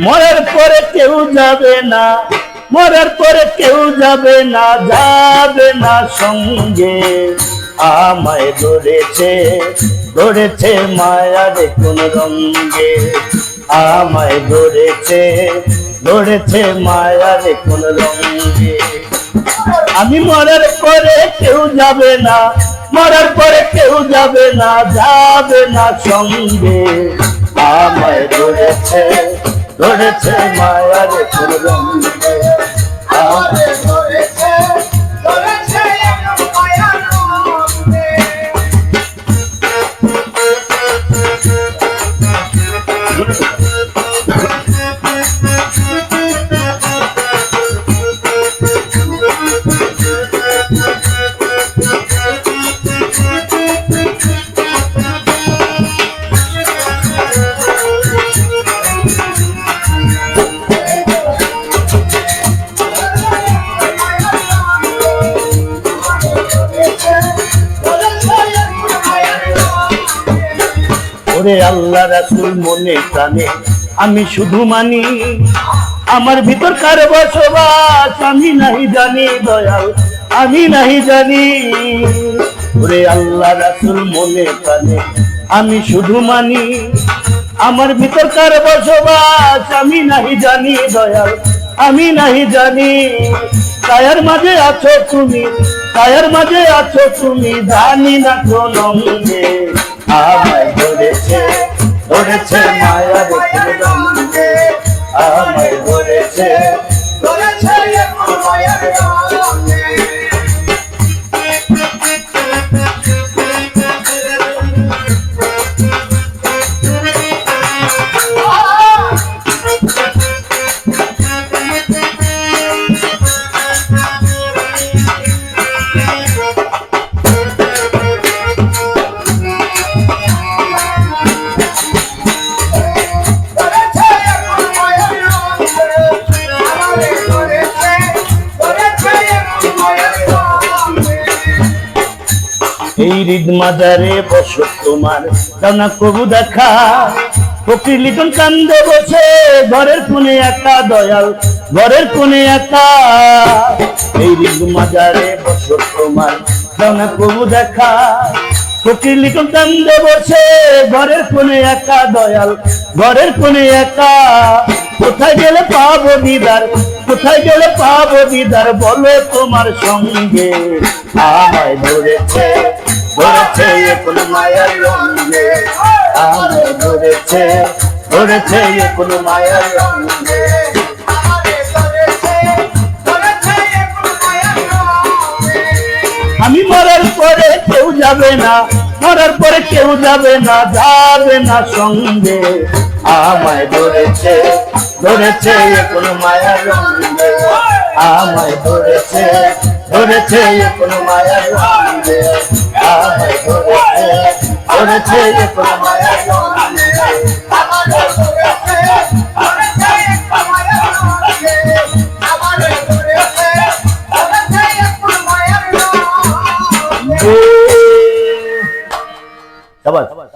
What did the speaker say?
মরার পরে কেউ যাবে না, মরার পরে কেউ যাবে না, যাবে না সঙ্গে। আমায় ধরেছে ধরেছে মায়ার কোন রঙে, আমায় ধরেছে ধরেছে মায়ার কোন রঙে। আমি মরার পরে কেউ যাবে না, মরার পরে কেউ যাবে না, যাবে না সঙ্গে। আমায় ধরেছে ধরেছে মায়ার কোন রঙে, আমায় ধরেছে ধরেছে মায়ার রঙে। ওরে আল্লাহ রাসূল মনে প্রাণে আমি শুধু মানি, আমার ভিতর কার বসবাস আমি নাহি জানি দয়াল, আমি নাহি জানি। ওরে আল্লাহ রাসূল মনে প্রাণে আমি শুধু মানি, আমার ভিতর কার বসবাস আমি নাহি জানি দয়াল, আমি নাহি জানি। কায়ার মাঝে আছো তুমি, কায়ার মাঝে আছো তুমি, জানি না কোন অঙ্গে। আমায় ধরেছে ধরেছে মায়ার কোন রঙে, আমায় ধরেছে ধরেছে মায়ার রঙে। এই হৃদ মাজারে বসত তোমার দানা কবু দেখা, ফকির লিটন কান্দে বসে ঘরের কোণে একা দয়াল, ঘরের কোণে একা। এই হৃদ মাজারে বসত তোমার দানা কবু দেখা, ফকির লিটন কান্দে বসে ঘরের কোণে একা দয়াল, ঘরের কোণে একা। কোথায় গেলে পাবো দিদার, কোথায় গেলে পাবো দিদার, বলো তোমার সঙ্গে। আমায় ধরেছে ধরেছে কোন মায়ার রঙে, আমায় ধরেছে ধরেছে কোন মায়ার রঙে। আমি মরার পরে কেউ যাবে না, মরার পরে কেউ যাবে না, যাবে না সঙ্গে। আমায় ধরেছে ধরেছে কোন মায়ার রঙে, আমায় ধরেছে ধরেছে কোন মায়ার রঙে, আমায় ধরেছে ধরেছে কোন মায়ার রঙে।